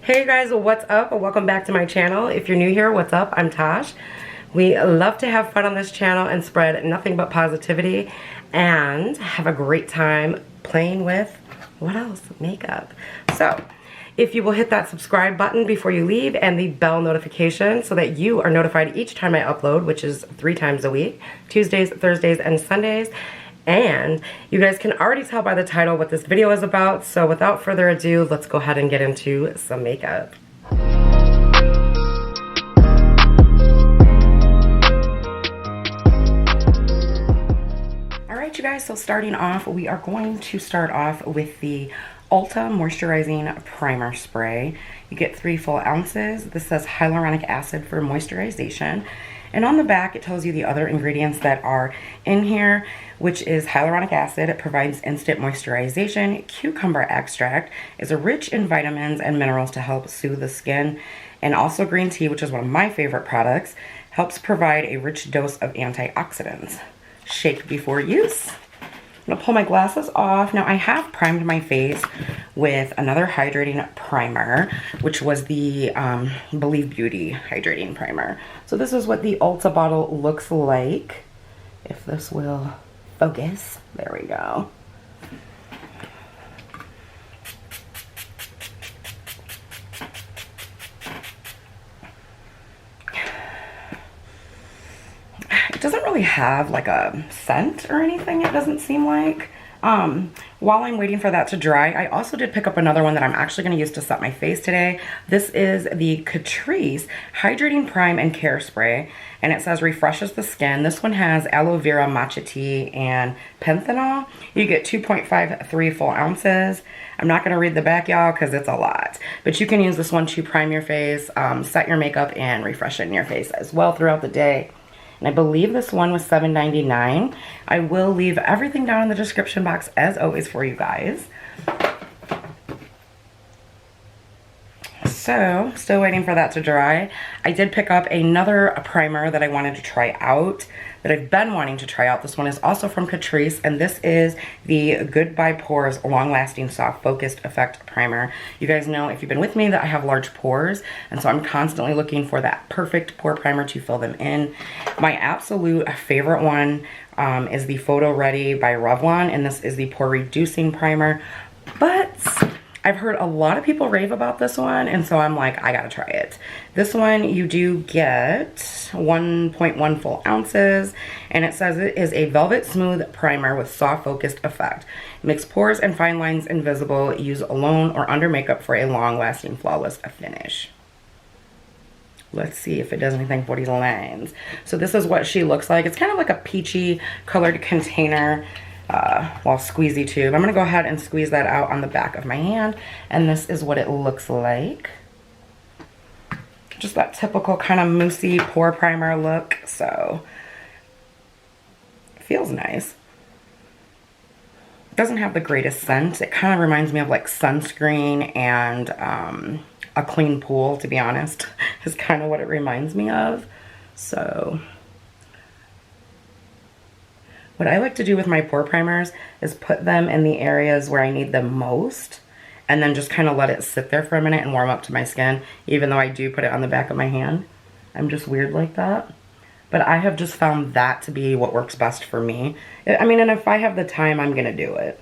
Hey guys, what's up? Welcome back to my channel. If you're new here, what's up? I'm Tash. We love to have fun on this channel and spread nothing but positivity and have a great time playing with, what else? Makeup. So, if you will hit that subscribe button before you leave and the bell notification so that you are notified each time I upload, which is 3 times a week, Tuesdays, Thursdays, and Sundays. And you guys can already tell by the title what this video is about, so without further ado, let's go ahead and get into some makeup. Alright you guys, so starting off, we are going to start off with the Ulta Moisturizing Primer Spray. You get 3 full ounces. This says hyaluronic acid for moisturization. And on the back, it tells you the other ingredients that are in here, which is hyaluronic acid. It provides instant moisturization. Cucumber extract is rich in vitamins and minerals to help soothe the skin. And also green tea, which is one of my favorite products, helps provide a rich dose of antioxidants. Shake before use. I'm gonna pull my glasses off. Now I have primed my face with another hydrating primer, which was the Believe Beauty hydrating primer. So this is what the Ulta bottle looks like. If this will focus, there we go. It doesn't really have like a scent or anything, it doesn't seem like. While I'm waiting for that to dry, I also did pick up another one that I'm actually going to use to set my face today. This is the Catrice Hydrating Prime and Care Spray, and it says refreshes the skin. This one has aloe vera, matcha tea, and panthenol. You get 2.53 full ounces. I'm not going to read the back, y'all, because it's a lot. But you can use this one to prime your face, set your makeup, and refresh it in your face as well throughout the day. And I believe this one was $7.99. I will leave everything down in the description box as always for you guys. So, still waiting for that to dry. I did pick up another primer that I wanted to try out, that I've been wanting to try out. This one is also from Catrice, and this is the Goodbye Pores Long Lasting Soft Focused Effect Primer. You guys know, if you've been with me, that I have large pores, and so I'm constantly looking for that perfect pore primer to fill them in. My absolute favorite one is the Photo Ready by Revlon, and this is the Pore Reducing Primer, but I've heard a lot of people rave about this one, and so I'm like, I gotta try it. This one, you do get 1.1 full ounces, and it says it is a velvet smooth primer with soft focused effect. Makes pores and fine lines invisible. Use alone or under makeup for a long lasting flawless finish. Let's see if it does anything for these lines. So this is what she looks like. It's kind of like a peachy colored container. Well, squeezy tube. I'm going to go ahead and squeeze that out on the back of my hand, and this is what it looks like. Just that typical kind of moussey pore primer look, so it feels nice. It doesn't have the greatest scent. It kind of reminds me of like sunscreen and a clean pool, to be honest, is kind of what it reminds me of. So what I like to do with my pore primers is put them in the areas where I need them most, and then just kind of let it sit there for a minute and warm up to my skin, even though I do put it on the back of my hand. I'm just weird like that. But I have just found that to be what works best for me. I mean, and if I have the time, I'm going to do it.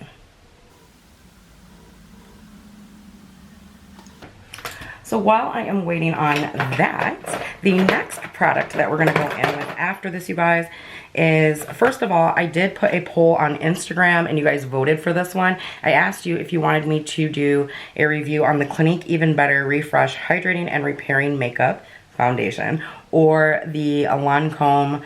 So while I am waiting on that, the next product that we're going to go in with after this, you guys, is, first of all, I did put a poll on Instagram, and you guys voted for this one. I asked you if you wanted me to do a review on the Clinique Even Better Refresh Hydrating and Repairing Makeup Foundation, or the Lancome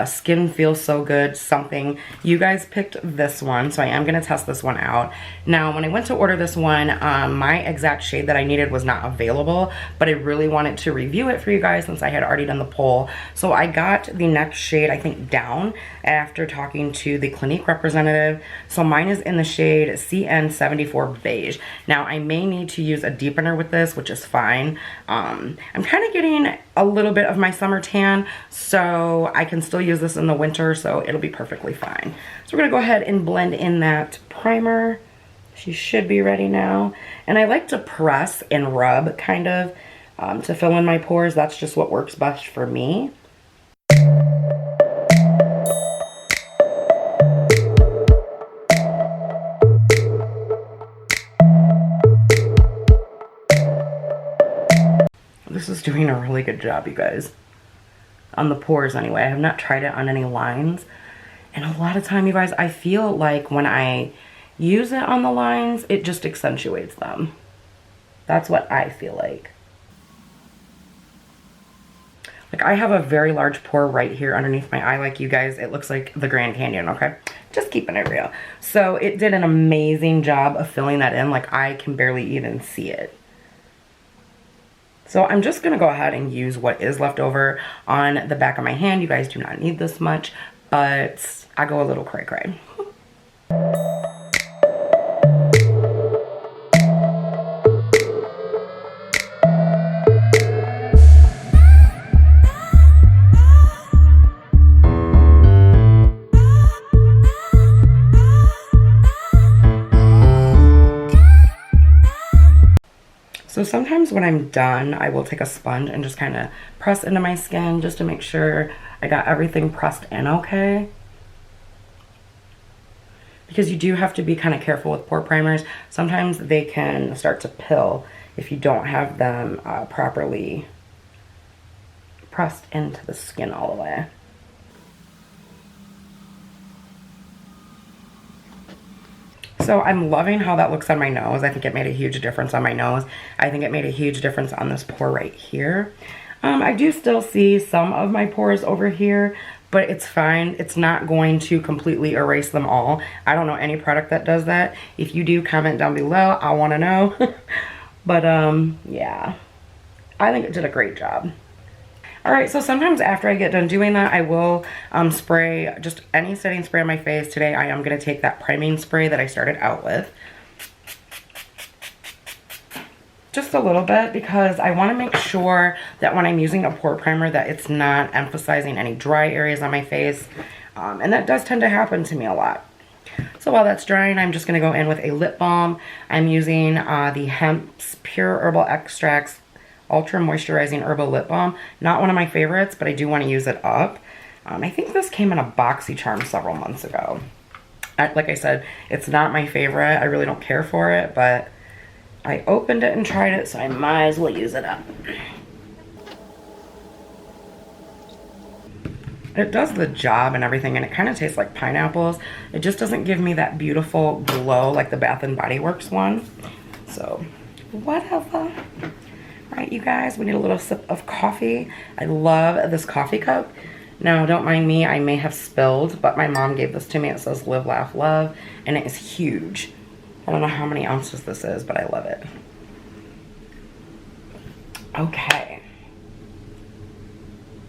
Skin Feels So Good something. You guys picked this one, so I am going to test this one out. Now, when I went to order this one, my exact shade that I needed was not available, but I really wanted to review it for you guys since I had already done the poll. So I got the next shade, I think, down after talking to the Clinique representative. So mine is in the shade CN74 Beige. Now, I may need to use a deepener with this, which is fine. I'm kind of getting a little bit of my summer tan, so I can still use this in the winter, so it'll be perfectly fine. So we're gonna go ahead and blend in that primer She should be ready now. And I like to press and rub kind of to fill in my pores. That's just what works best for me. This is doing a really good job, you guys. On the pores anyway. I have not tried it on any lines. And a lot of time, you guys, I feel like when I use it on the lines, it just accentuates them. That's what I feel like. Like, I have a very large pore right here underneath my eye, like you guys. It looks like the Grand Canyon, okay? Just keeping it real. So it did an amazing job of filling that in. Like, I can barely even see it. So I'm just going to go ahead and use what is left over on the back of my hand. You guys do not need this much, but I go a little cray-cray. So sometimes when I'm done, I will take a sponge and just kind of press into my skin just to make sure I got everything pressed in okay. Because you do have to be kind of careful with pore primers. Sometimes they can start to pill if you don't have them properly pressed into the skin all the way. So I'm loving how that looks on my nose. I think it made a huge difference on my nose. I think it made a huge difference on this pore right here. I do still see some of my pores over here, but it's fine. It's not going to completely erase them all. I don't know any product that does that. If you do, comment down below. I want to know. But yeah, I think it did a great job. Alright, so sometimes after I get done doing that, I will spray just any setting spray on my face. Today I am going to take that priming spray that I started out with. Just a little bit, because I want to make sure that when I'm using a pore primer that it's not emphasizing any dry areas on my face. And that does tend to happen to me a lot. So while that's drying, I'm just going to go in with a lip balm. I'm using the Hemp's Pure Herbal Extracts Ultra Moisturizing Herbal Lip Balm. Not one of my favorites, but I do want to use it up. I think this came in a BoxyCharm several months ago. Like I said, it's not my favorite. I really don't care for it, but I opened it and tried it, so I might as well use it up. It does the job and everything, and it kind of tastes like pineapples. It just doesn't give me that beautiful glow like the Bath & Body Works one. So, whatever. Right, you guys, we need a little sip of coffee. I love this coffee cup. Now, don't mind me, I may have spilled, but my mom gave this to me. It says Live, Laugh, Love, and it is huge. I don't know how many ounces this is, but I love it. Okay.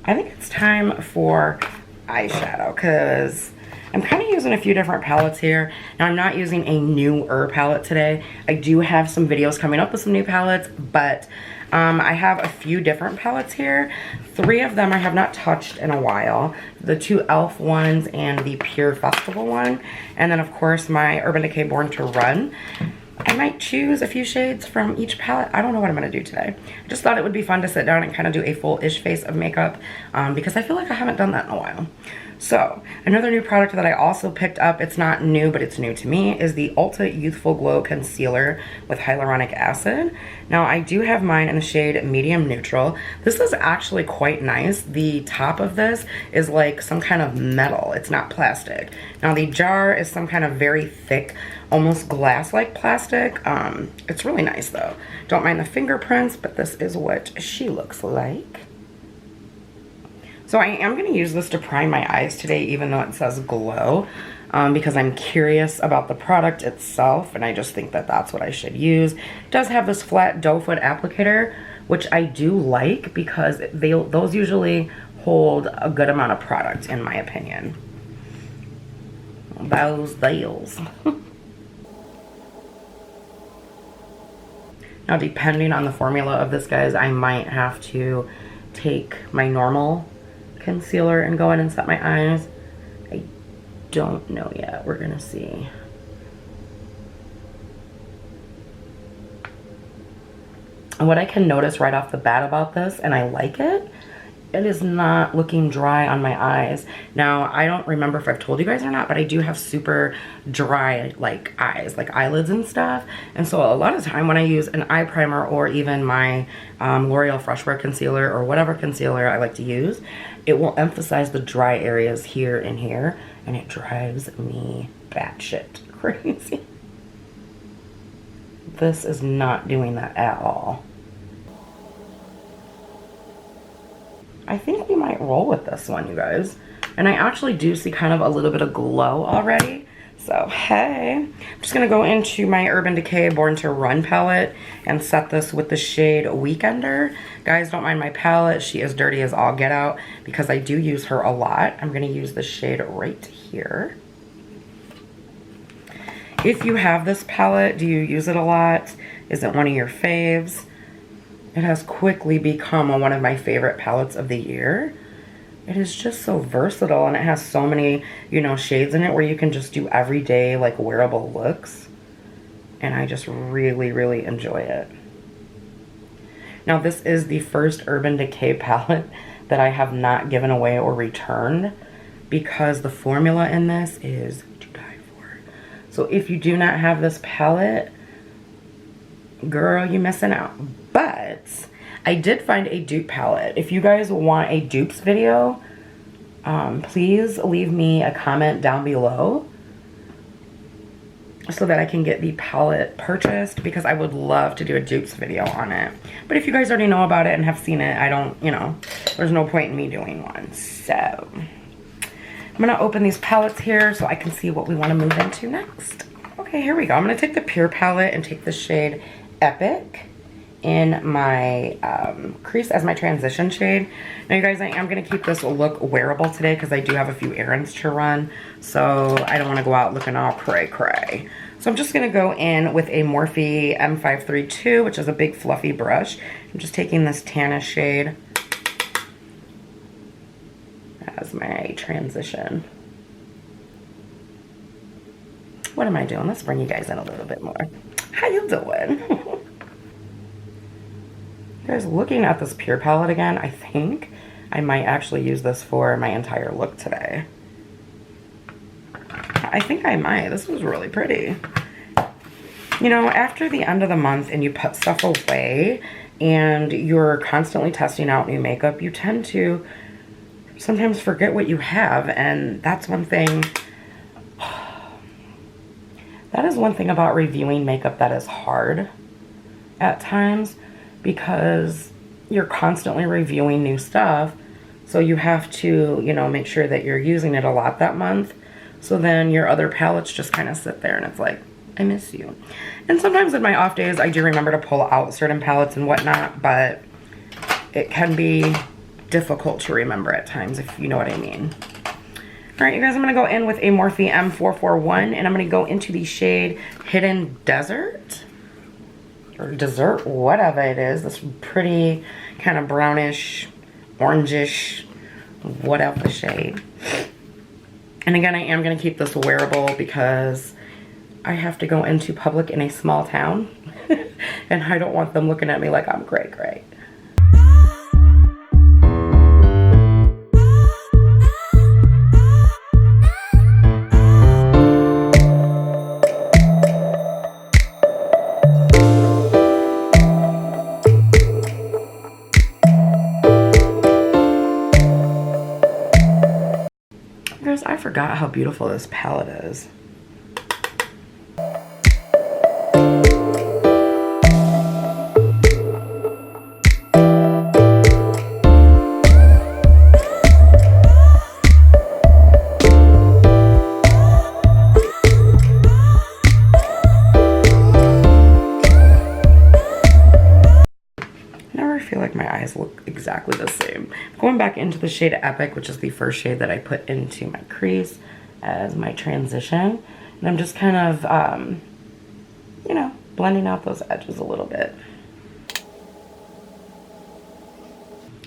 I think it's time for eyeshadow, because I'm kind of using a few different palettes here. Now, I'm not using a newer palette today. I do have some videos coming up with some new palettes, but I have a few different palettes here. 3 of them I have not touched in a while. The 2 e.l.f. ones and the Pure Festival one. And then, of course, my Urban Decay Born to Run. I might choose a few shades from each palette. I don't know what I'm going to do today. I just thought it would be fun to sit down and kind of do a full-ish face of makeup because I feel like I haven't done that in a while. So, another new product that I also picked up, it's not new, but it's new to me, is the Ulta Youthful Glow Concealer with Hyaluronic Acid. Now, I do have mine in the shade Medium Neutral. This is actually quite nice. The top of this is like some kind of metal. It's not plastic. Now, the jar is some kind of very thick, almost glass-like plastic. It's really nice, though. Don't mind the fingerprints, but this is what she looks like. So I am going to use this to prime my eyes today, even though it says glow, because I'm curious about the product itself, and I just think that that's what I should use. It does have this flat doe foot applicator, which I do like because those usually hold a good amount of product, in my opinion. Those deals. Now, depending on the formula of this, guys, I might have to take my normal concealer and go in and set my eyes. I don't know yet. We're gonna see. And what I can notice right off the bat about this, and I like it, it is not looking dry on my eyes. Now, I don't remember if I've told you guys or not, but I do have super dry like eyes, like eyelids and stuff. And so a lot of time when I use an eye primer or even my L'Oreal Fresh Wear Concealer or whatever concealer I like to use, it will emphasize the dry areas here and here, and it drives me batshit crazy. This is not doing that at all. I think we might roll with this one, you guys. And I actually do see kind of a little bit of glow already. So, hey. I'm just going to go into my Urban Decay Born to Run palette and set this with the shade Weekender. Guys, don't mind my palette. She is dirty as all get out because I do use her a lot. I'm going to use the shade right here. If you have this palette, do you use it a lot? Is it one of your faves? It has quickly become one of my favorite palettes of the year. It is just so versatile, and it has so many, you know, shades in it where you can just do everyday, like, wearable looks. And I just really, really enjoy it. Now, this is the first Urban Decay palette that I have not given away or returned because the formula in this is to die for. So if you do not have this palette, girl, you're missing out. But I did find a dupe palette. If you guys want a dupes video, please leave me a comment down below so that I can get the palette purchased, because I would love to do a dupes video on it. But if you guys already know about it and have seen it, I don't, you know, there's no point in me doing one. So I'm gonna open these palettes here so I can see what we want to move into next. Okay, here we go. I'm gonna take the Pure palette and take the shade Epic in my crease as my transition shade. Now, you guys, I am going to keep this look wearable today because I do have a few errands to run. So I don't want to go out looking all cray-cray. So I'm just going to go in with a Morphe M532, which is a big fluffy brush. I'm just taking this Tannish shade as my transition. What am I doing? Let's bring you guys in a little bit more. How you doing? Guys, looking at this Pure palette again, I think I might actually use this for my entire look today. I think I might. This was really pretty. You know, after the end of the month and you put stuff away and you're constantly testing out new makeup, you tend to sometimes forget what you have, and that's one thing. That is one thing about reviewing makeup that is hard at times, because you're constantly reviewing new stuff. So you have to, you know, make sure that you're using it a lot that month. So then your other palettes just kind of sit there and it's like, I miss you. And sometimes in my off days, I do remember to pull out certain palettes and whatnot, but it can be difficult to remember at times, if you know what I mean. All right, you guys, I'm going to go in with a Morphe M441, and I'm going to go into the shade Hidden Desert. Or Dessert, whatever it is. This pretty kind of brownish, orangish, whatever shade. And again, I am going to keep this wearable because I have to go into public in a small town. And I don't want them looking at me like I'm great. I forgot how beautiful this palette is. I feel like my eyes look exactly the same. Going back into the shade Epic, which is the first shade that I put into my crease as my transition. And I'm just kind of, you know, blending out those edges a little bit.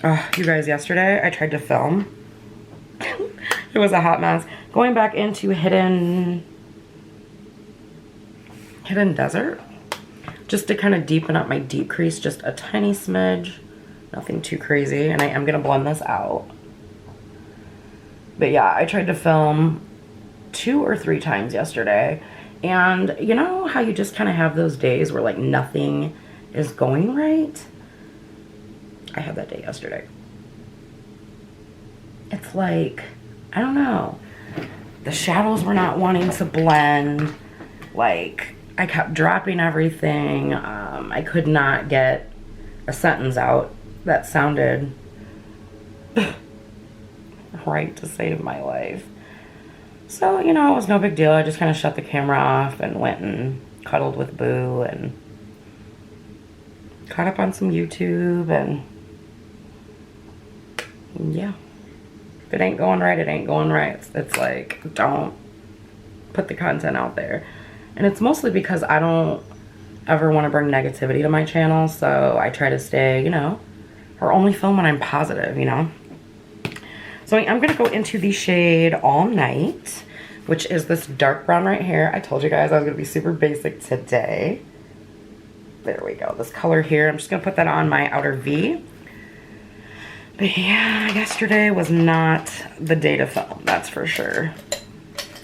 You guys, yesterday I tried to film. It was a hot mess. Going back into Hidden Desert. just to kind of deepen up my deep crease, just a tiny smidge. Nothing too crazy. And I am going to blend this out. But yeah, I tried to film 2 or 3 times yesterday. And you know how you just kind of have those days where like nothing is going right? I had that day yesterday. It's like, I don't know. The shadows were not wanting to blend. Like, I kept dropping everything. I could not get a sentence out that sounded right to save my life. So, you know, it was no big deal. I just kind of shut the camera off and went and cuddled with Boo and caught up on some YouTube, and yeah. If it ain't going right, it ain't going right. It's like, don't put the content out there. And it's mostly because I don't ever want to bring negativity to my channel, so I try to stay, you know, or only film when I'm positive, you know. So I'm going to go into the shade All Night, which is this dark brown right here. I told you guys I was going to be super basic today. There we go. This color here. I'm just going to put that on my outer V. But yeah, yesterday was not the day to film, that's for sure.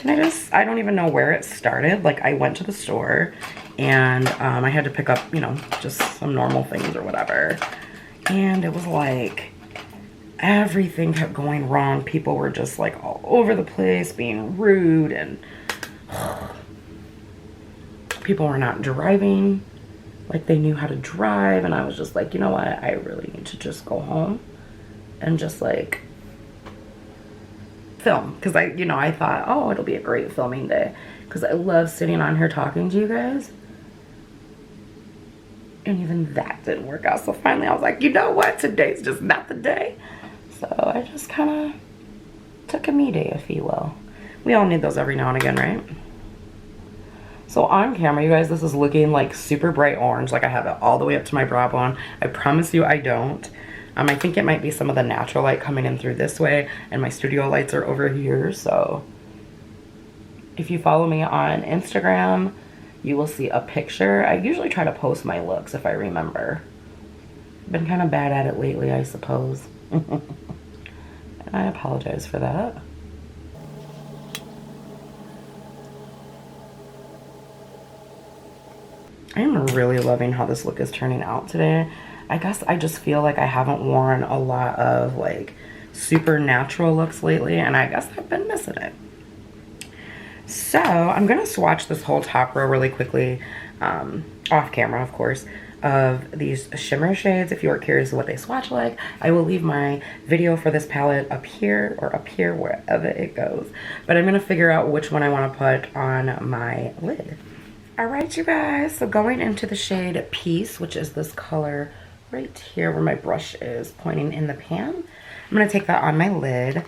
And I don't even know where it started. Like, I went to the store and I had to pick up, you know, just some normal things or whatever. And it was like, everything kept going wrong. People were just like all over the place, being rude, and people were not driving like they knew how to drive. And I was just like, you know what? I really need to just go home and just like film. Because I thought, oh, it'll be a great filming day. Because I love sitting on here talking to you guys. And even that didn't work out. So finally I was like, you know what? Today's just not the day. So I just kind of took a me day, if you will. We all need those every now and again, right? So on camera, you guys, this is looking like super bright orange. Like I have it all the way up to my brow bone. I promise you I don't. I think it might be some of the natural light coming in through this way. And my studio lights are over here. So if you follow me on Instagram, you will see a picture. I usually try to post my looks if I remember. Been kind of bad at it lately, I suppose. I apologize for that. I am really loving how this look is turning out today. I guess I just feel like I haven't worn a lot of like super natural looks lately, and I guess I've been missing it. So I'm gonna swatch this whole top row really quickly, off camera of course, of these shimmer shades. If you are curious what they swatch like, I will leave my video for this palette up here, or up here, wherever it goes. But I'm gonna figure out which one I wanna put on my lid. All right, you guys, so going into the shade Peace, which is this color right here where my brush is pointing in the pan. I'm gonna take that on my lid.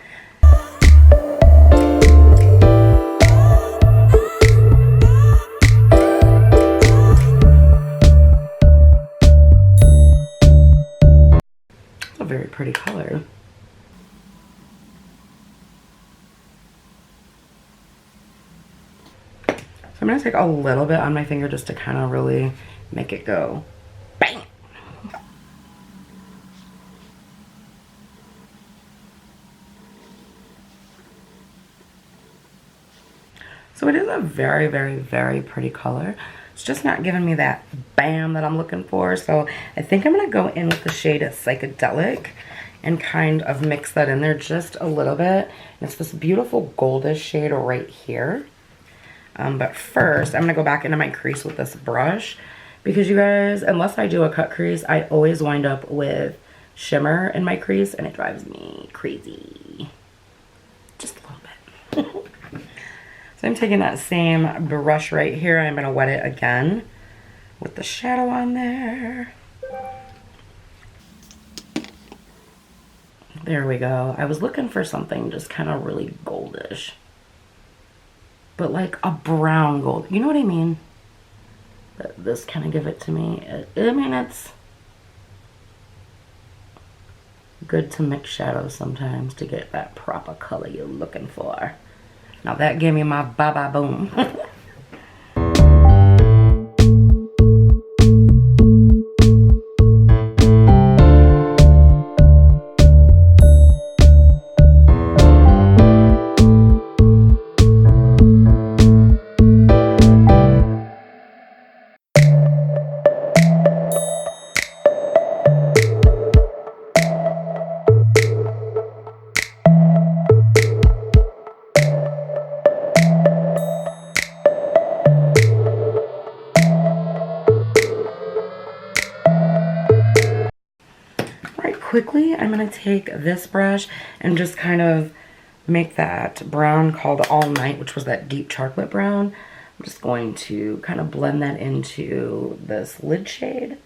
It's a very pretty color. So I'm going to take a little bit on my finger just to kind of really make it go bang. So it is a very, very, very pretty color. It's just not giving me that bam that I'm looking for. So I think I'm going to go in with the shade Psychedelic and kind of mix that in there just a little bit. And it's this beautiful goldish shade right here. But first, I'm going to go back into my crease with this brush. Because you guys, unless I do a cut crease, I always wind up with shimmer in my crease. And it drives me crazy. Just a little bit. So I'm taking that same brush right here. I'm going to wet it again with the shadow on there. There we go. I was looking for something just kind of really goldish. But like a brown gold. You know what I mean? This kind of give it to me. I mean, it's good to mix shadows sometimes to get that proper color you're looking for. Now that gave me my ba-ba boom. quickly, I'm going to take this brush and just kind of make that brown called All Night, which was that deep chocolate brown. I'm just going to kind of blend that into this lid shade.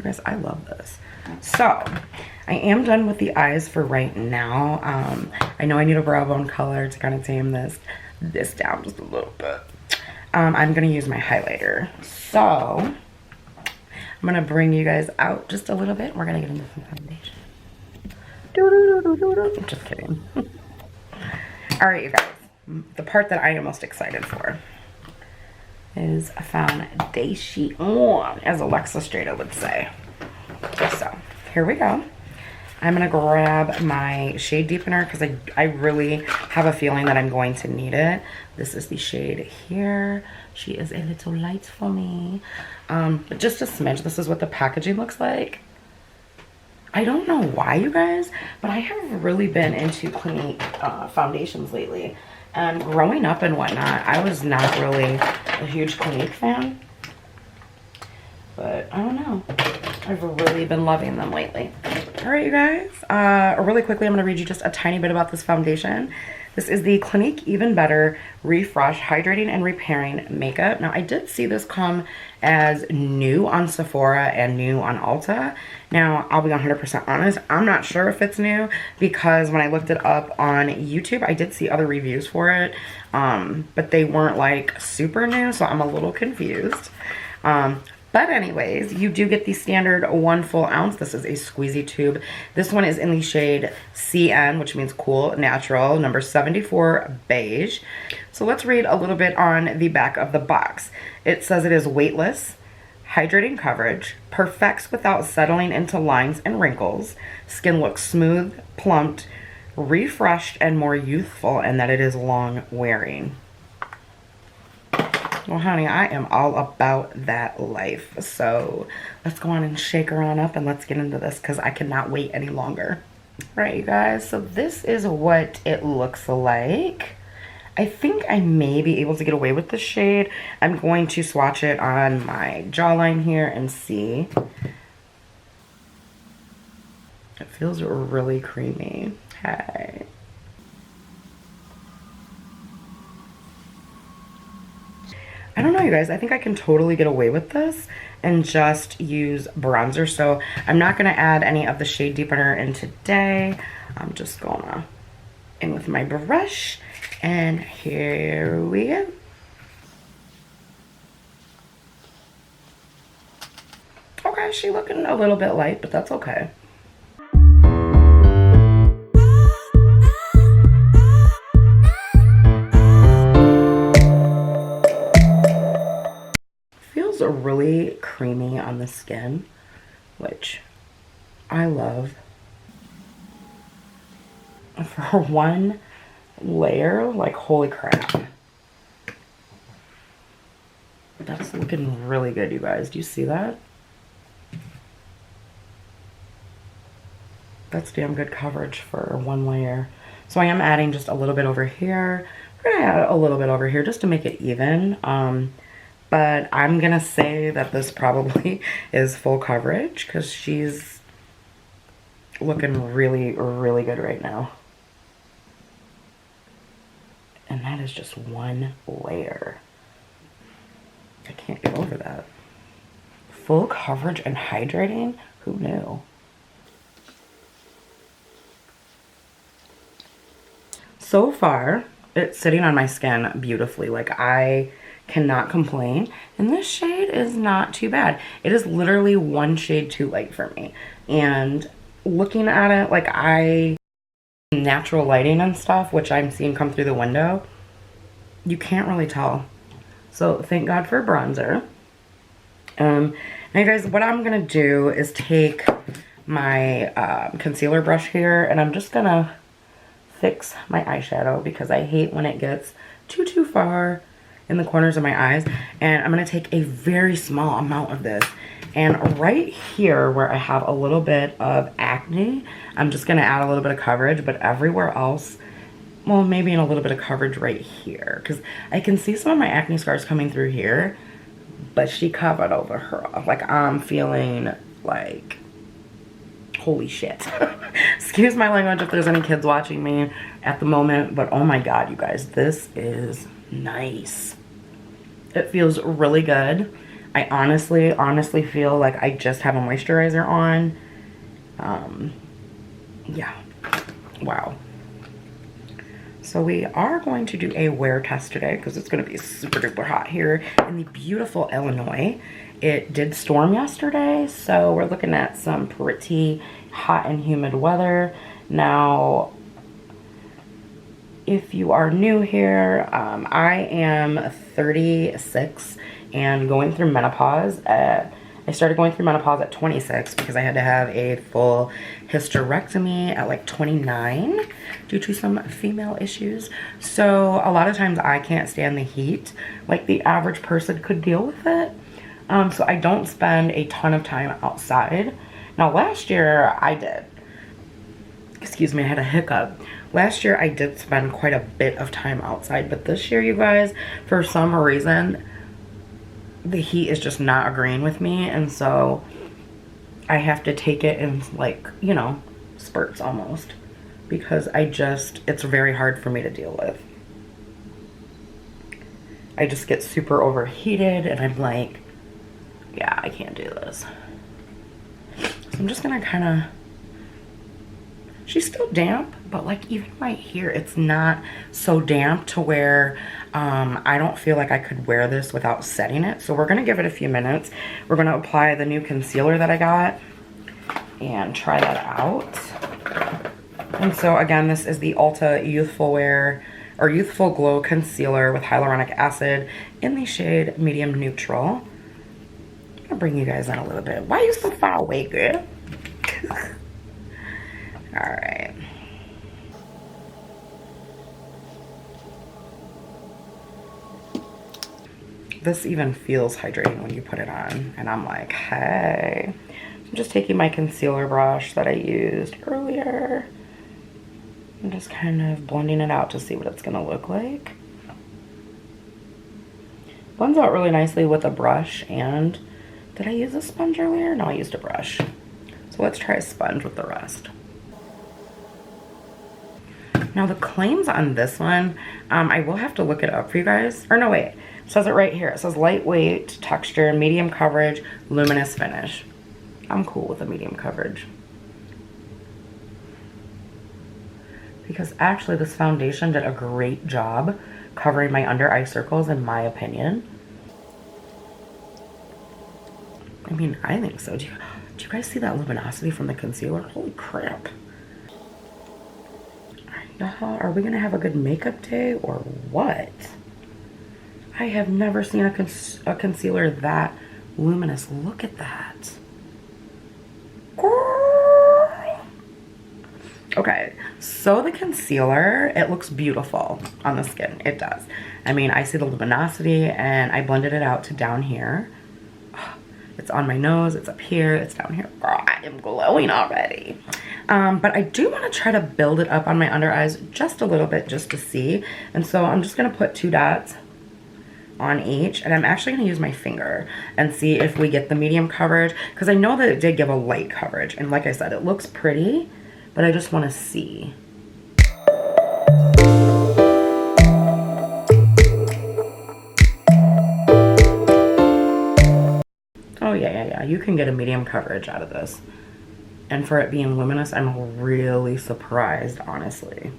Guys, I love this. So, I am done with the eyes for right now. I know I need a brow bone color to kind of tame this down just a little bit. I'm going to use my highlighter. So, I'm going to bring you guys out just a little bit. We're going to get into some foundation. Just kidding. Alright, you guys. The part that I am most excited for is foundation, as Alexa Strata would say. So, here we go. I'm going to grab my shade deepener because I really have a feeling that I'm going to need it. This is the shade here. She is a little light for me. But just a smidge. This is what the packaging looks like. I don't know why, you guys, but I have really been into Clinique foundations lately. And growing up and whatnot, I was not really a huge Clinique fan. But I don't know. I've really been loving them lately. All right, you guys. Really quickly, I'm going to read you just a tiny bit about this foundation. This is the Clinique Even Better Refresh Hydrating and Repairing Makeup. Now, I did see this come as new on Sephora and new on Ulta. Now, I'll be 100% honest. I'm not sure if it's new because when I looked it up on YouTube, I did see other reviews for it. But they weren't like super new, so I'm a little confused. But anyways, you do get the standard 1 full ounce. This is a squeezy tube. This one is in the shade CN, which means Cool Natural, number 74 beige. So let's read a little bit on the back of the box. It says it is weightless, hydrating coverage, perfects without settling into lines and wrinkles, skin looks smooth, plumped, refreshed, and more youthful, and that it is long wearing. Well, honey, I am all about that life. So let's go on and shake her on up and let's get into this because I cannot wait any longer. All right, you guys. So this is what it looks like. I think I may be able to get away with this shade. I'm going to swatch it on my jawline here and see. It feels really creamy. Hey. I don't know, you guys. I think I can totally get away with this and just use bronzer. So I'm not going to add any of the shade deepener in today. I'm just going to in with my brush. And here we go. Okay, she's looking a little bit light, but that's okay. Really creamy on the skin, which I love. For one layer, like holy crap. That's looking really good, you guys. Do you see that? That's damn good coverage for one layer. So I am adding just a little bit over here. We're gonna add a little bit over here just to make it even. But I'm gonna say that this probably is full coverage because she's looking really, really good right now. And that is just one layer. I can't get over that. Full coverage and hydrating? Who knew? So far, it's sitting on my skin beautifully. Like, I cannot complain, and this shade is not too bad. It is literally one shade too light for me, and looking at it, like, natural lighting and stuff, which I'm seeing come through the window, you can't really tell. So thank God for bronzer. Now you guys, what I'm gonna do is take my concealer brush here, and I'm just gonna fix my eyeshadow because I hate when it gets too far in the corners of my eyes. And I'm going to take a very small amount of this And right here where I have a little bit of acne, I'm just gonna add a little bit of coverage, but everywhere else, well, maybe in a little bit of coverage right here, because I can see some of my acne scars coming through here, but she covered over her. Like, I'm feeling like, holy shit. Excuse my language if there's any kids watching me at the moment, but oh my God, you guys, this is nice. It feels really good. I honestly feel like I just have a moisturizer on. Yeah, wow. So we are going to do a wear test today because it's going to be super duper hot here in the beautiful Illinois. It did storm yesterday, so we're looking at some pretty hot and humid weather. Now, if you are new here, I am 36 and going through menopause. I started going through menopause at 26 because I had to have a full hysterectomy at like 29 due to some female issues. So a lot of times I can't stand the heat like the average person could deal with it. So I don't spend a ton of time outside. Now last year I did. Excuse me, I had a hiccup. Last year I did spend quite a bit of time outside, but this year, you guys, for some reason, the heat is just not agreeing with me, and so I have to take it in, like, you know, spurts almost, because it's very hard for me to deal with. I just get super overheated and I'm like, yeah, I can't do this. So I'm just gonna kind of, she's still damp, but like even right here, it's not so damp to where I don't feel like I could wear this without setting it. So we're gonna give it a few minutes. We're gonna apply the new concealer that I got and try that out. And so again, this is the Ulta Youthful Wear or Youthful Glow Concealer with hyaluronic acid in the shade Medium Neutral. I'm gonna bring you guys in a little bit. Why are you so far away, girl? All right. This even feels hydrating when you put it on, and I'm like, hey. I'm just taking my concealer brush that I used earlier and just kind of blending it out to see what it's gonna look like. Blends out really nicely with a brush, and did I use a sponge earlier? No, I used a brush. So let's try a sponge with the rest. Now the claims on this one, I will have to look it up for you guys. Or no, wait, it says it right here. It says lightweight texture, medium coverage, luminous finish. I'm cool with the medium coverage. Because actually this foundation did a great job covering my under eye circles, in my opinion. I mean, I think so. Do you guys see that luminosity from the concealer? Holy crap. Are we gonna have a good makeup day or what? I have never seen a concealer that luminous. Look at that. Girl. Okay, so the concealer, it looks beautiful on the skin. It does. I mean, I see the luminosity and I blended it out to down here. It's on my nose, it's up here, it's down here. Girl, I am glowing already. But I do want to try to build it up on my under eyes just a little bit just to see. And so I'm just going to put 2 dots on each. And I'm actually going to use my finger and see if we get the medium coverage. Because I know that it did give a light coverage. And like I said, it looks pretty, but I just want to see. Oh, yeah. You can get a medium coverage out of this. And for it being luminous, I'm really surprised, honestly.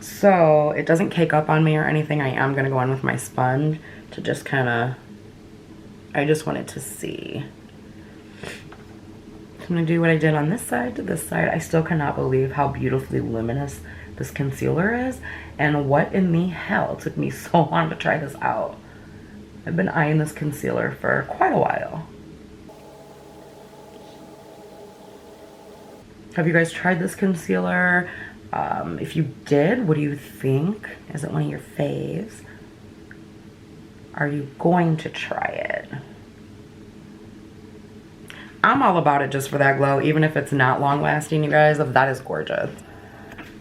So it doesn't cake up on me or anything. I am going to go in with my sponge to just kind of, I just wanted to see. I'm going to do what I did on this side to this side. I still cannot believe how beautifully luminous this concealer is. And what in the hell took me so long to try this out. I've been eyeing this concealer for quite a while. Have you guys tried this concealer? If you did, what do you think? Is it one of your faves? Are you going to try it? I'm all about it just for that glow, even if it's not long lasting, you guys. That is gorgeous.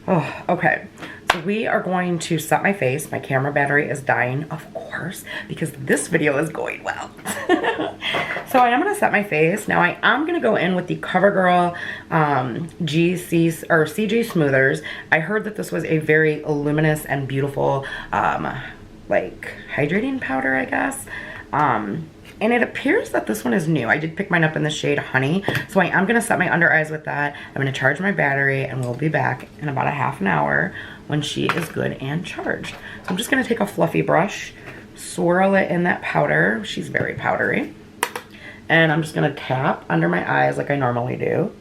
Oh, okay. So we are going to set my face. My camera battery is dying, of course, because this video is going well. So I am going to set my face. Now I am going to go in with the CoverGirl CG Smoothers. I heard that this was a very luminous and beautiful like hydrating powder, I guess. And it appears that this one is new. I did pick mine up in the shade Honey. So I am going to set my under eyes with that. I'm going to charge my battery and we'll be back in about a half an hour when she is good and charged. So I'm just going to take a fluffy brush, swirl it in that powder. She's very powdery. And I'm just going to tap under my eyes like I normally do.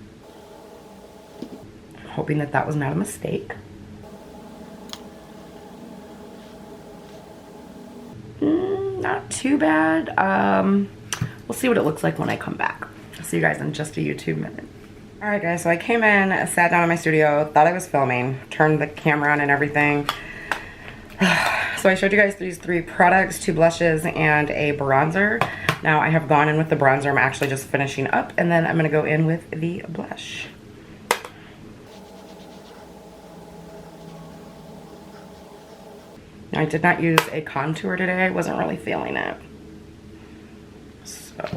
Hoping that that was not a mistake. Not too bad. We'll see what it looks like when I come back. I'll see you guys in just a YouTube minute. Alright guys, so I came in, sat down in my studio, thought I was filming, turned the camera on and everything. So I showed you guys these 3 products, 2 blushes, and a bronzer. Now I have gone in with the bronzer. I'm actually just finishing up, and then I'm going to go in with the blush. I did not use a contour today. I wasn't really feeling it. So...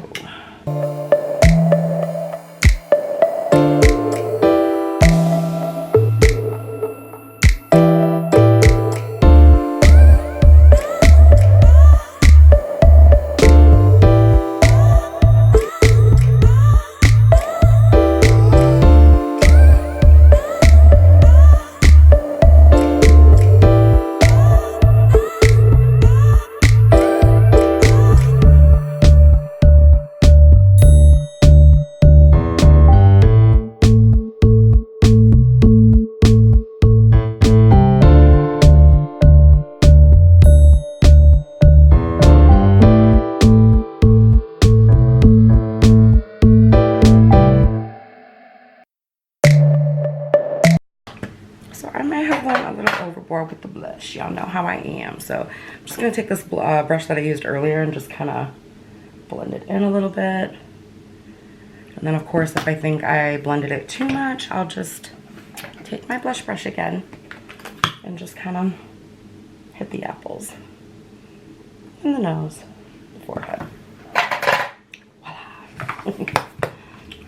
with the blush. Y'all know how I am. So I'm just going to take this brush that I used earlier and just kind of blend it in a little bit. And then of course if I think I blended it too much, I'll just take my blush brush again and just kind of hit the apples in the nose, the forehead. Voila.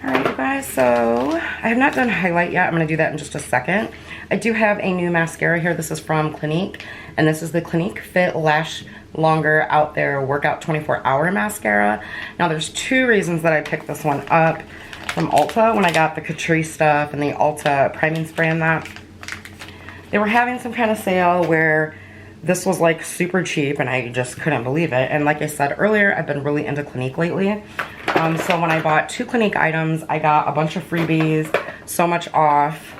Alright you guys, so I have not done highlight yet. I'm going to do that in just a second. I do have a new mascara here. This is from Clinique, and this is the Clinique Fit Lash Longer Out There Workout 24-Hour Mascara. Now there's 2 reasons that I picked this one up from Ulta when I got the Catrice stuff and the Ulta priming spray and that. They were having some kind of sale where this was like super cheap and I just couldn't believe it. And like I said earlier, I've been really into Clinique lately. So when I bought 2 Clinique items, I got a bunch of freebies, so much off.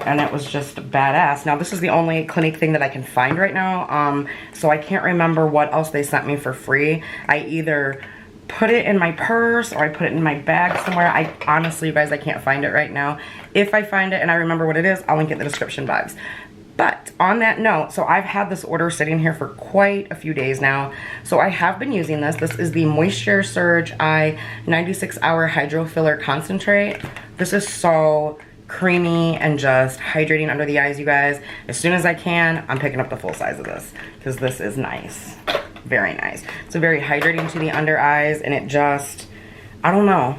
And it was just badass. Now this is the only Clinique thing that I can find right now. So I can't remember what else they sent me for free. I either put it in my purse or I put it in my bag somewhere. I honestly, you guys, I can't find it right now. If I find it and I remember what it is, I'll link it in the description box. But on that note, so I've had this order sitting here for quite a few days now. So I have been using this. This is the Moisture Surge Eye 96-Hour Hydro Filler Concentrate. This is so creamy and just hydrating under the eyes, you guys. As soon as I can, I'm picking up the full size of this because this is nice. Very nice. It's a very hydrating to the under eyes, and it just, I don't know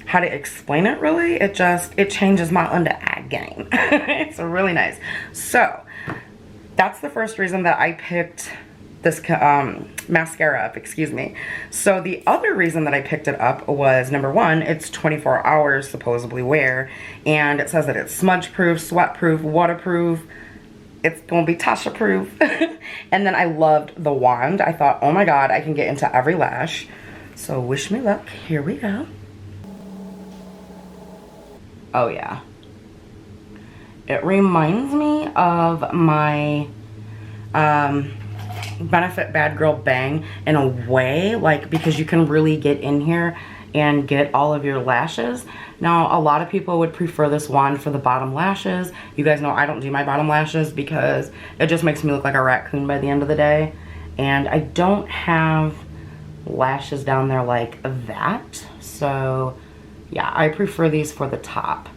how to explain it really. It changes my under eye game. It's really nice. So that's the first reason that I picked this mascara up, excuse me. So the other reason that I picked it up was, number 1, it's 24 hours supposedly wear, and it says that it's smudge proof, sweat proof, waterproof. It's gonna be Tasha proof. And then I loved the wand. I thought, oh my god, I can get into every lash. So wish me luck. Here we go. Oh yeah. It reminds me of my Benefit Bad Girl Bang in a way, like, because you can really get in here and get all of your lashes. Now a lot of people would prefer this wand for the bottom lashes. You guys know I don't do my bottom lashes because it just makes me look like a raccoon by the end of the day, and I don't have lashes down there like that. So yeah, I prefer these for the top.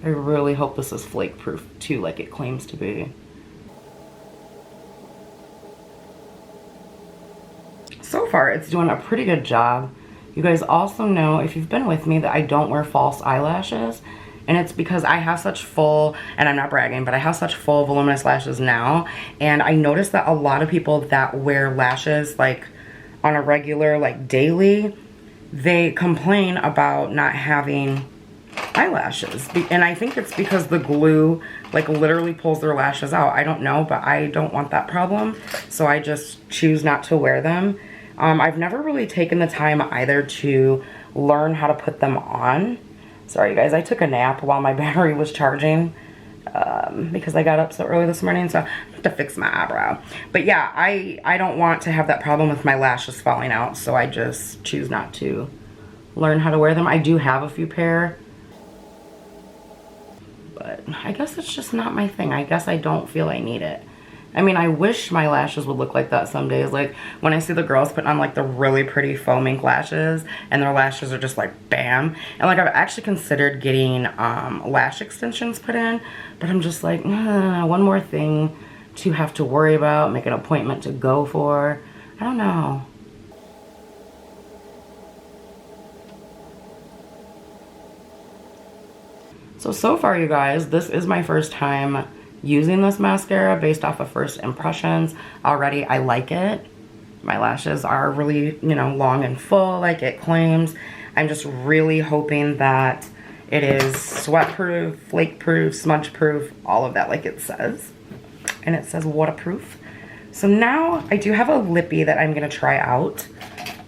I really hope this is flake proof too, like it claims to be. So far, it's doing a pretty good job. You guys also know, if you've been with me, that I don't wear false eyelashes. And it's because I have such full, and I'm not bragging, but I have such full voluminous lashes now. And I noticed that a lot of people that wear lashes like on a regular, like daily, they complain about not having eyelashes. And I think it's because the glue like literally pulls their lashes out. I don't know, but I don't want that problem. So I just choose not to wear them. I've never really taken the time either to learn how to put them on. Sorry you guys, I took a nap while my battery was charging because I got up so early this morning, so I have to fix my eyebrow. But yeah, I don't want to have that problem with my lashes falling out, so I just choose not to learn how to wear them. I do have a few pair, but I guess it's just not my thing. I guess I don't feel I need it. I mean, I wish my lashes would look like that some days. Like, when I see the girls putting on, like, the really pretty faux mink lashes, and their lashes are just, like, bam. And, like, I've actually considered getting lash extensions put in, but I'm just like, one more thing to have to worry about, make an appointment to go for. I don't know. So far, you guys, this is my first time using this mascara based off of first impressions. Already, I like it. My lashes are really, you know, long and full like it claims. I'm just really hoping that it is sweat proof, flake proof, smudge proof, all of that like it says. And it says waterproof. So now I do have a lippy that I'm gonna try out.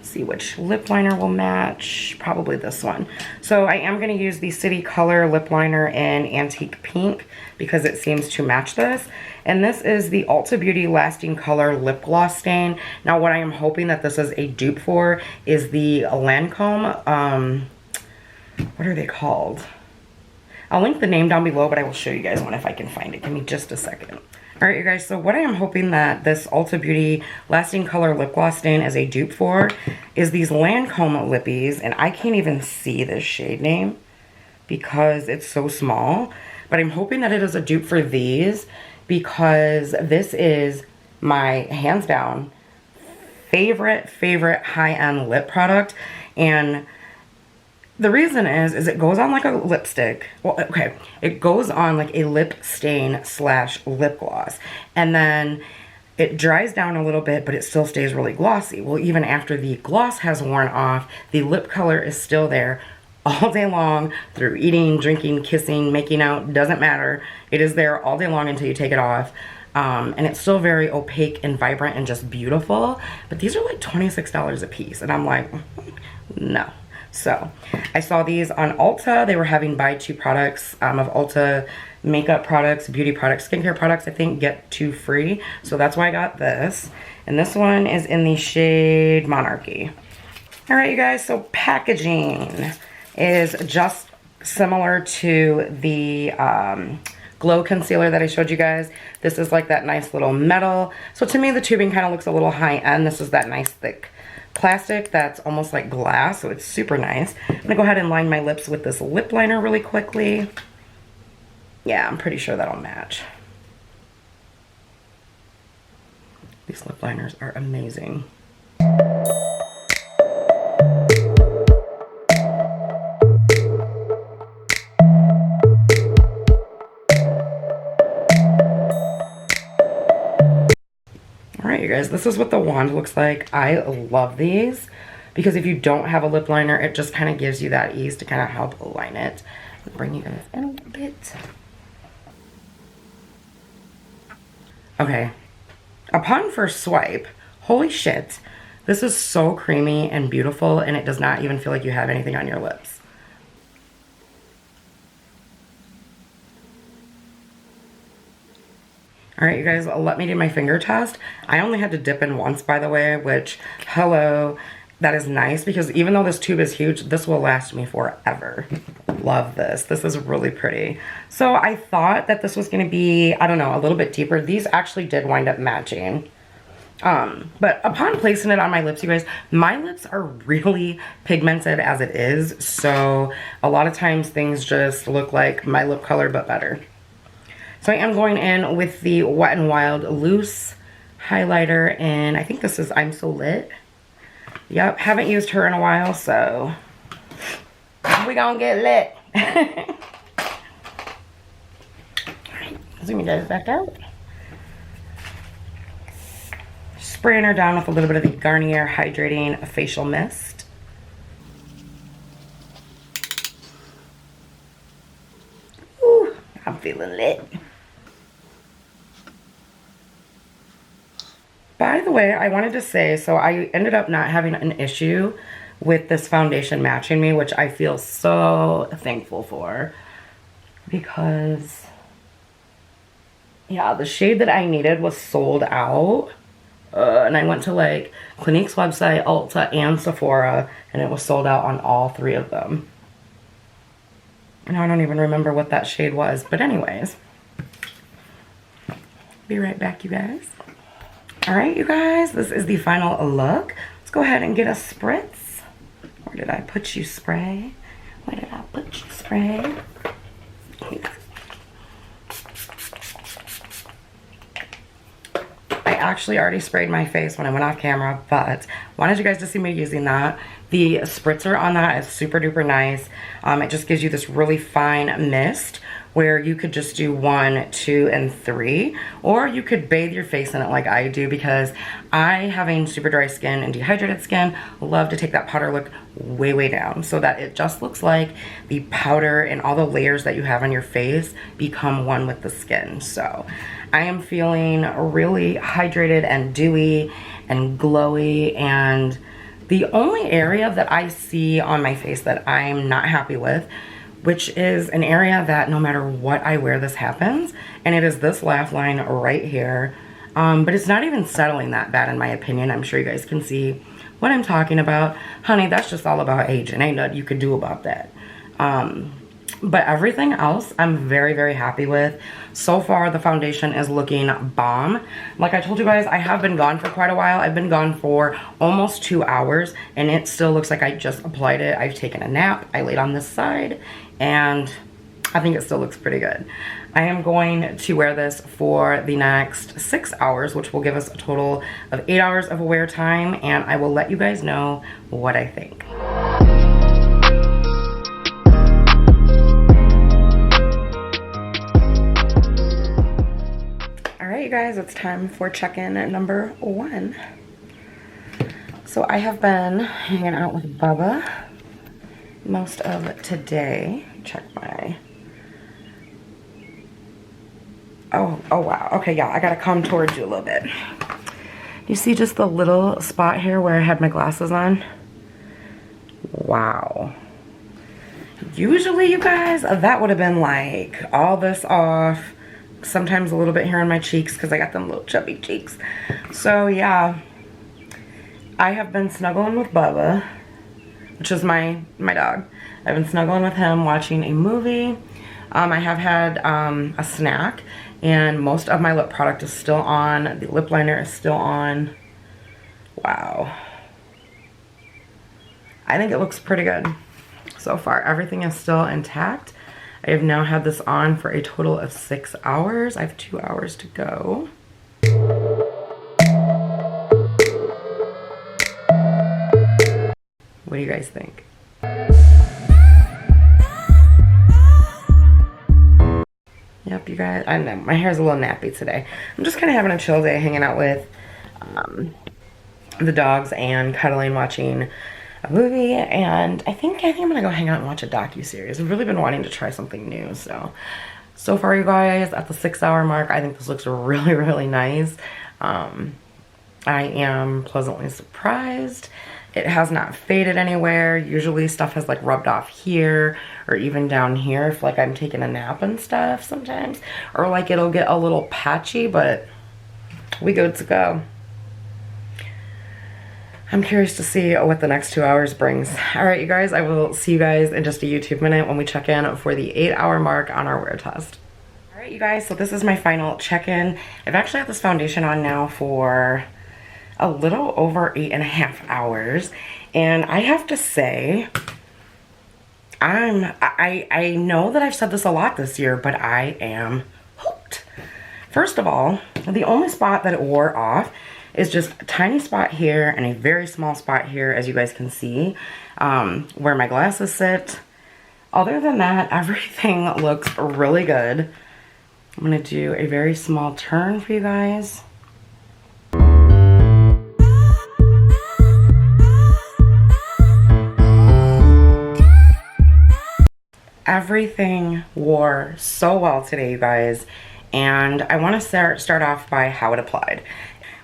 See which lip liner will match. Probably this one. So I am going to use the City Color lip liner in Antique Pink because it seems to match this. And this is the Ulta Beauty Lasting Color Lip Gloss Stain. Now what I am hoping that this is a dupe for is the Lancome, what are they called? I'll link the name down below, but I will show you guys one if I can find it. Give me just a second. Alright you guys, so what I am hoping that this Ulta Beauty Lasting Color Lip Gloss Stain is a dupe for is these Lancome lippies, and I can't even see this shade name because it's so small, but I'm hoping that it is a dupe for these because this is my hands down favorite high-end lip product. And the reason is it goes on like a lipstick. Well, okay, it goes on like a lip stain / lip gloss. And then it dries down a little bit, but it still stays really glossy. Well, even after the gloss has worn off, the lip color is still there all day long through eating, drinking, kissing, making out, doesn't matter. It is there all day long until you take it off. And it's still very opaque and vibrant and just beautiful. But these are like $26 a piece. And I'm like, no. So I saw these on Ulta. They were having buy 2 products of Ulta makeup products, beauty products, skincare products. I think get 2 free. So that's why I got this. And this one is in the shade Monarchy. All right, you guys. So packaging is just similar to the glow concealer that I showed you guys. This is like that nice little metal. So to me, the tubing kind of looks a little high end. This is that nice thick plastic that's almost like glass, so it's super nice. I'm gonna go ahead and line my lips with this lip liner really quickly. Yeah, I'm pretty sure that'll match. These lip liners are amazing. Alright you guys, this is what the wand looks like. I love these because if you don't have a lip liner, it just kind of gives you that ease to kind of help align it. I'll bring you guys in a little bit. Okay, upon first swipe, holy shit, this is so creamy and beautiful, and it does not even feel like you have anything on your lips. Alright, you guys, let me do my finger test. I only had to dip in once, by the way, which, hello, that is nice, because even though this tube is huge, this will last me forever. Love this. This is really pretty. So I thought that this was going to be, I don't know, a little bit deeper. These actually did wind up matching. But upon placing it on my lips, you guys, my lips are really pigmented as it is. So a lot of times things just look like my lip color, but better. So I am going in with the Wet n Wild Loose highlighter, and I think this is I'm So Lit. Yep, haven't used her in a while, so we gonna get lit. Alright, zoom you guys back out. Spraying her down with a little bit of the Garnier Hydrating Facial Mist. Ooh, I'm feeling lit. By the way, I wanted to say, so I ended up not having an issue with this foundation matching me, which I feel so thankful for. Because, yeah, the shade that I needed was sold out. And I went to like Clinique's website, Ulta, and Sephora, and it was sold out on all 3 of them. And I don't even remember what that shade was. But anyways, be right back, you guys. Alright, you guys, this is the final look. Let's go ahead and get a spritz. Where did I put you, spray? Where did I put you, spray? I actually already sprayed my face when I went off camera, but wanted you guys to see me using that. The spritzer on that is super duper nice. It just gives you this really fine mist where you could just do 1, 2, and 3, or you could bathe your face in it like I do, because I, having super dry skin and dehydrated skin, love to take that powder look way, way down so that it just looks like the powder and all the layers that you have on your face become one with the skin. So I am feeling really hydrated and dewy and glowy, and the only area that I see on my face that I'm not happy with, which is an area that no matter what I wear, this happens, and it is this laugh line right here. But it's not even settling that bad in my opinion. I'm sure you guys can see what I'm talking about. Honey, that's just all about age, and ain't nothing you could do about that. But everything else I'm very, very happy with. So far, the foundation is looking bomb. Like I told you guys, I have been gone for quite a while. I've been gone for almost 2 hours, and it still looks like I just applied it. I've taken a nap. I laid on this side, and I think it still looks pretty good. I am going to wear this for the next 6 hours, which will give us a total of 8 hours of wear time, and I will let you guys know what I think. Alright, you guys, it's time for check-in number 1. So I have been hanging out with Bubba most of today. Check my... Oh wow. Okay, yeah, I gotta come towards you a little bit. You see just the little spot here where I had my glasses on? Wow. Usually, you guys, that would have been like all this off. Sometimes a little bit here on my cheeks because I got them little chubby cheeks. So yeah, I have been snuggling with Bubba, which is my dog. I've been snuggling with him, watching a movie. I have had a snack, and most of my lip product is still on. The lip liner is still on. Wow. I think it looks pretty good so far. Everything is still intact. I have now had this on for a total of 6 hours. I have 2 hours to go. What do you guys think? Yep, you guys, I know, my hair's a little nappy today. I'm just kind of having a chill day, hanging out with the dogs and cuddling, watching a movie, and I think I'm gonna go hang out and watch a docu-series. I've really been wanting to try something new, so far, you guys, at the 6 hour mark, I think this looks really, really nice. I am pleasantly surprised. It has not faded anywhere. Usually stuff has like rubbed off here or even down here if like I'm taking a nap and stuff sometimes, or like it'll get a little patchy, but we good to go. I'm curious to see what the next 2 hours brings. All right, you guys, I will see you guys in just a YouTube minute when we check in for the 8 hour mark on our wear test. All right, you guys, so this is my final check-in. I've actually had this foundation on now for a little over 8.5 hours. And I have to say, I know that I've said this a lot this year, but I am hooked. First of all, the only spot that it wore off is just a tiny spot here and a very small spot here, as you guys can see, where my glasses sit. Other than that, everything looks really good. I'm gonna do a very small turn for you guys. Everything wore so well today, you guys, and I want to start off by how it applied.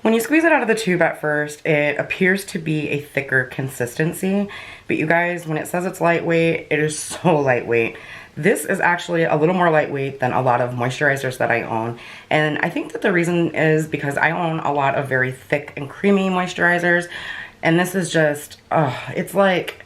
When you squeeze it out of the tube at first, it appears to be a thicker consistency, but you guys, when it says it's lightweight, it is so lightweight. This is actually a little more lightweight than a lot of moisturizers that I own, and I think that the reason is because I own a lot of very thick and creamy moisturizers, and this is just, it's like,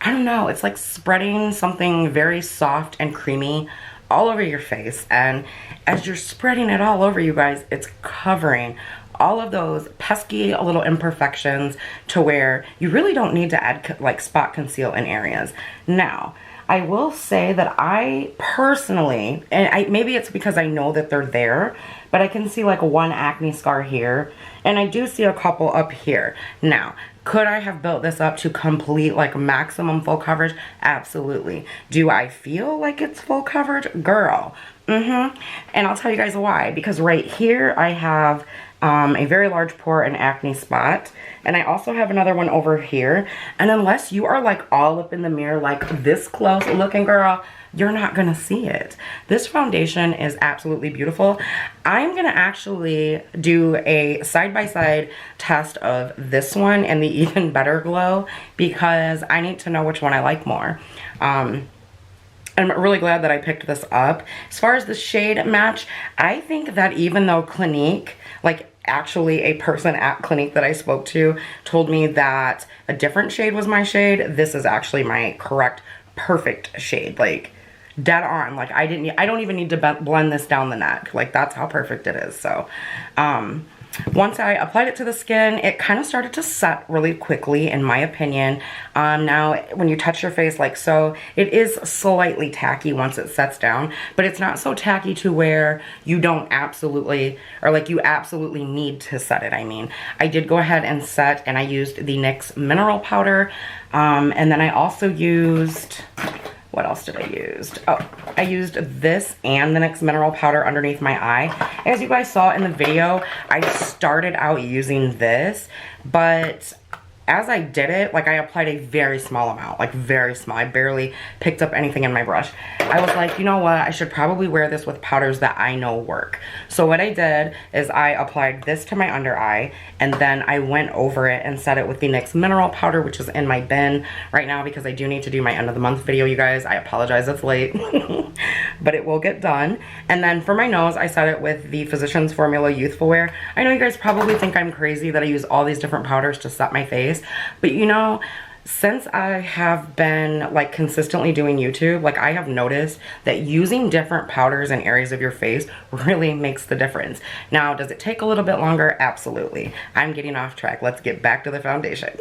I don't know, it's like spreading something very soft and creamy all over your face. And as you're spreading it all over, you guys, it's covering all of those pesky little imperfections to where you really don't need to add like spot conceal in areas. Now, I will say that I personally, and maybe it's because I know that they're there, but I can see like one acne scar here, and I do see a couple up here. Now, could I have built this up to complete like maximum full coverage? Absolutely. Do I feel like it's full coverage? Girl. And I'll tell you guys why. Because right here I have a very large pore and acne spot. And I also have another one over here. And unless you are like all up in the mirror like this close looking, girl, you're not gonna see it. This foundation is absolutely beautiful. I'm gonna actually do a side-by-side test of this one and the Even Better Glow because I need to know which one I like more. I'm really glad that I picked this up. As far as the shade match, I think that even though Clinique, like actually a person at Clinique that I spoke to told me that a different shade was my shade, this is actually my correct, perfect shade. Like, dead on. Like, I don't even need to blend this down the neck. Like, that's how perfect it is. So, once I applied it to the skin, it kind of started to set really quickly, in my opinion. Now, when you touch your face like so, it is slightly tacky once it sets down, but it's not so tacky to where you don't absolutely, or like you absolutely need to set it. I mean, I did go ahead and set, and I used the NYX mineral powder, and then I also used, what else did I use? Oh, I used this and the NYX mineral powder underneath my eye. As you guys saw in the video, I started out using this, but as I did it, like I applied a very small amount, like very small. I barely picked up anything in my brush. I was like, you know what? I should probably wear this with powders that I know work. So what I did is I applied this to my under eye, and then I went over it and set it with the NYX mineral powder, which is in my bin right now because I do need to do my end of the month video, you guys. I apologize, it's late, but it will get done. And then for my nose, I set it with the Physicians Formula Youthful Wear. I know you guys probably think I'm crazy that I use all these different powders to set my face, but you know, since I have been like consistently doing YouTube, like I have noticed that using different powders in areas of your face really makes the difference. Now, does it take a little bit longer? Absolutely. I'm getting off track. Let's get back to the foundation.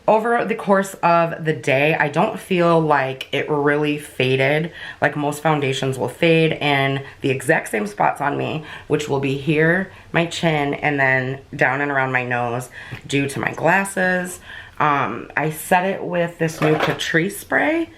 Over the course of the day, I don't feel like it really faded like most foundations will fade in the exact same spots on me, which will be here, my chin, and then down and around my nose due to my glasses. I set it with this new Catrice spray.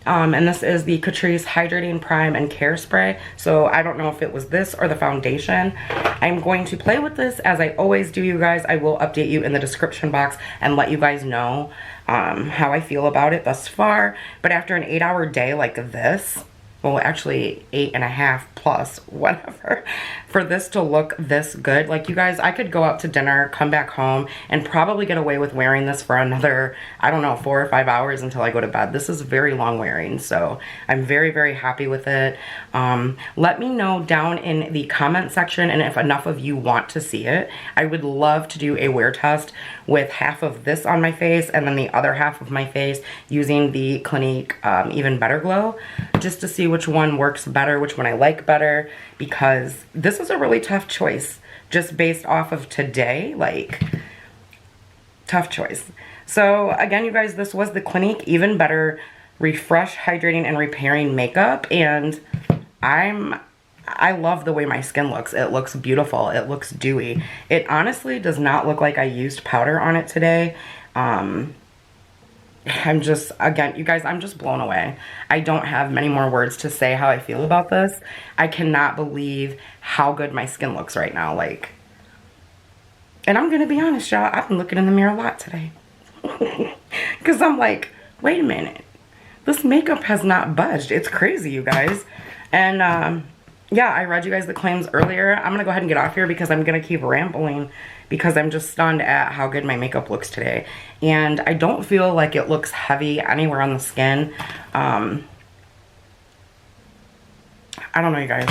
And this is the Catrice Hydrating Prime and Care Spray. So I don't know if it was this or the foundation. I'm going to play with this as I always do, you guys. I will update you in the description box and let you guys know how I feel about it thus far. But after an 8-hour day like this, well, actually 8.5 plus, whatever, for this to look this good, like you guys, I could go out to dinner, come back home, and probably get away with wearing this for another, I don't know, 4 or 5 hours until I go to bed. This is very long wearing, so I'm very, very happy with it. Let me know down in the comment section, and if enough of you want to see it, I would love to do a wear test with half of this on my face and then the other half of my face using the Clinique Even Better Glow, just to see which one works better, which one I like better, because this is a really tough choice just based off of today, like, tough choice. So again, you guys, this was the Clinique Even Better Refresh, Hydrating, and Repairing Makeup, and I love the way my skin looks. It looks beautiful. It looks dewy. It honestly does not look like I used powder on it today. I'm just, again, you guys, I'm just blown away. I don't have many more words to say how I feel about this. I cannot believe how good my skin looks right now. Like, and I'm gonna be honest, y'all, I've been looking in the mirror a lot today. Because I'm like, wait a minute. This makeup has not budged. It's crazy, you guys. And, yeah, I read you guys the claims earlier. I'm gonna go ahead and get off here because I'm gonna keep rambling because I'm just stunned at how good my makeup looks today. And I don't feel like it looks heavy anywhere on the skin. I don't know, you guys.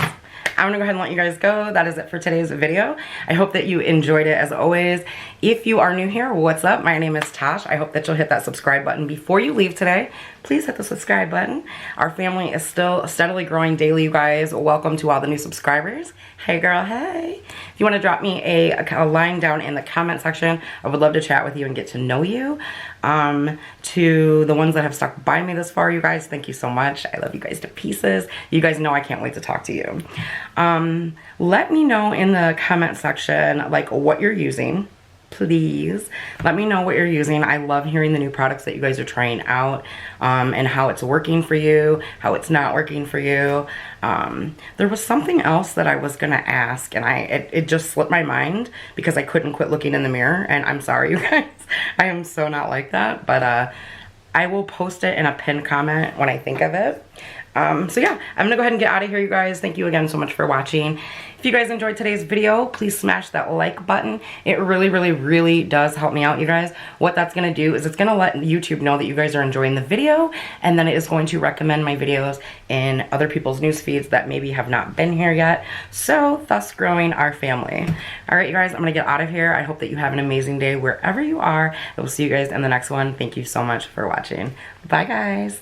I'm gonna go ahead and let you guys go. That is it for today's video. I hope that you enjoyed it as always. If you are new here, what's up? My name is Tash. I hope that you'll hit that subscribe button before you leave today. Please hit the subscribe button. Our family is still steadily growing daily, you guys. Welcome to all the new subscribers. Hey girl, hey. If you want to drop me a line down in the comment section, I would love to chat with you and get to know you. To the ones that have stuck by me this far, you guys, thank you so much. I love you guys to pieces. You guys know I can't wait to talk to you. Let me know in the comment section, like, what you're using. Please let me know what you're using. I love hearing the new products that you guys are trying out, and how it's working for you, how it's not working for you. There was something else that I was gonna ask, and it just slipped my mind because I couldn't quit looking in the mirror, and I'm sorry, you guys. I am so not like that, but I will post it in a pinned comment when I think of it. So yeah, I'm gonna go ahead and get out of here, you guys. Thank you again so much for watching. If you guys enjoyed today's video, please smash that like button. It really, really, really does help me out, you guys. What that's gonna do is it's gonna let YouTube know that you guys are enjoying the video, and then it is going to recommend my videos in other people's news feeds that maybe have not been here yet. So thus growing our family. All right, you guys, I'm gonna get out of here. I hope that you have an amazing day wherever you are. I will see you guys in the next one. Thank you so much for watching. Bye, guys.